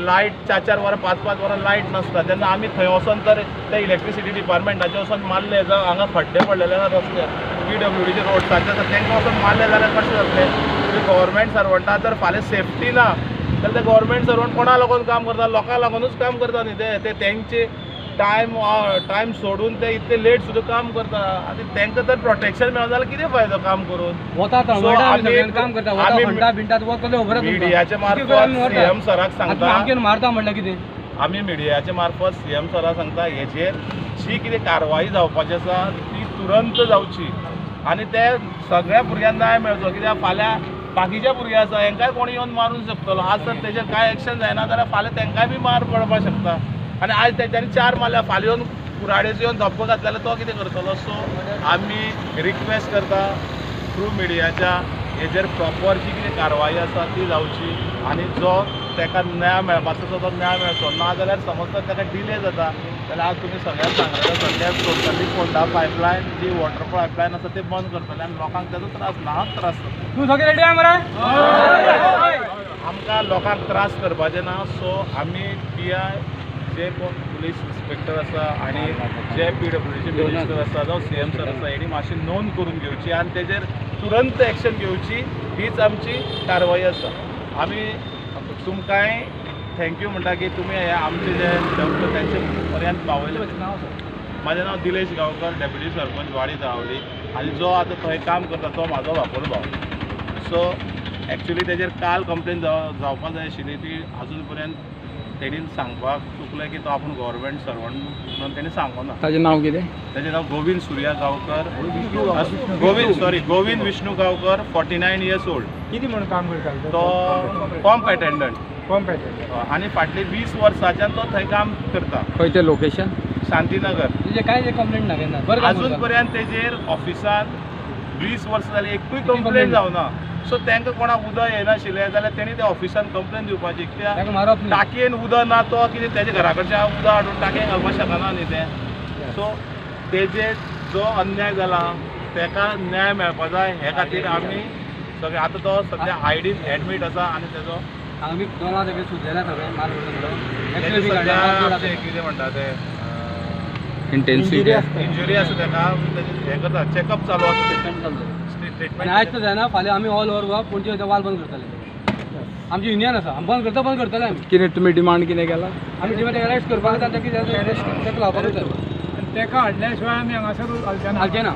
light 4-4 वरां 5-5 वरां light नासता तेन्ना आमी थंय वचोन तर ते इलेक्ट्रिसिटी डिपार्टमेंटाचे वचोन मारले जावं हांगा खड्डे पडलेले ना रस्त्यार PWDचे रोड्साचे आसा तांकां वचोन मारले जाल्यार कशें जातलें गव्हर्मेंट सर्वंटां जर फाल्यां सेफ्टी ना जाल्यार ते गव्हर्मेंट सर्वंट कोणा लागून काम करता लोकांक लागूनच काम करता न्ही ते तेंचे टायम सोडून ते इतले लेट सुद्दां काम करता आनी तांकां तर प्रोटेक्शन मेळना जाल्यार कितें फायदो काम करून मिडियाच्या मार्फत CM सराक सांगता मारता म्हणल्यार कितें आमी मिडियाच्या मार्फत CM सराक सांगता हेचेर जी कितें कारवाई जावपाची आसा ती तुरंत जावची आनी ते सगळ्या भुरग्यांक न्याय मेळचो कित्याक फाल्यां बाकीचे भुरगे आसा हेंकाय कोणी येवन मारूंक शकतलो आज तर तेजेर कांय एक्शन जायना जाल्यार फाल्यां तेंकाय बी मार पडपाक शकता आनी आज तेंच्यांनी 4 मारल्या फाल्यां येवन कुराडेचो येवन धप्पो घातलो जाल्यार तो कितें करतलो सो आमी रिक्वेस्ट करता थ्रू मिडियाच्या हेजेर प्रॉपर जी कितें कारवाई आसा ती जावची आनी जो ताका न्याय मेळपाचो तो न्याय मेळचो ना जाल्यार समज जर ताका डिले जाता जाल्यार आज तुमी सगळ्यांक सांगलें सद्याक टोटली फोंडा पायपलायन जी वॉटर पायपलायन आसा ती बंद करतले आनी लोकांक तेजो त्रास नाहक त्रास जाता तूं सगळे रेडी आहा मरे आमकां लोकांक त्रास करपाचें ना सो आमी PI जे कोण पुलीस इन्स्पेक्टर आसा आनी जे PWDचे मिनिस्टर आसा जावं CM सर आसा हेणी मातशी नोंद करून घेवची आनी तेजेर तुरंत एक्शन घेवची हीच आमची कारवाई आसा आमी तुमकांय थँक्यू म्हणटा की तुमी हे आमचे जे शब्द तेंचे पर्यंत पावयले म्हाजें नांव दिलेश गांवकर डेप्युटी सरपंच वाडी दावली आनी जो आतां थंय काम करता तो म्हाजो वापर भाव सो एक्चुली तेजेर काल कंप्लेन जावपाक जाय आशिल्ली ती अजून पर्यंत तेणीन सांगपाक चुकलें की तो आपूण गव्हर्मेंट सर्वंट म्हणून तेणी सांगो ना ताजें नांव कितें तेजें नांव गोविंद सुर्या गांवकर गोविंद विष्णू गांवकर 49 years old कितें म्हणून काम करता तो पंप अटेंडंट आनी फाटली 20 वर्सांच्यान तो थंय काम करता खंय तें लोकेशन शांतीनगर तुजें कांय कंप्लेंट ना केन्ना अजून पर्यंत तेजेर ऑफिसान 20 वर्सां जालीं एकूय कंप्लेन जावना सो तांकां कोणाक उदक येनाशिल्लें जाल्यार तेणी त्या ऑफिसान कंप्लेन दिवपाची कित्याक टाकयेन उदक ना तो कितें तेजे घरा कडच्यान उदक हाडून टाकयेन घालपाक शकना न्ही तें सो तेजे जो अन्याय जाला ताका न्याय मेळपा जाय हे खातीर आमी सगळे आतां तो सद्या आयडीन एडमीट आसा आनी तेजो आमी दोना तेगे सुजलेला सगळे कितें म्हणटा ते इंटेन्सिटी इंजुरी आसा ताका हे करता चॅकअप चालू आसा ट्रिटमेंट आयज तो जायना फाल्यां आमी ऑल ओवर गोवा पणजे वाल बंद करतले आमची युनियन आसा बंद करतले आमी कितें तुमी डिमांड कितें केला आमी डिमांड अरेस्ट करपाक जाता तेका लावपाक जाय आनी तेका हाडल्या शिवाय आमी हांगासर हालचे ना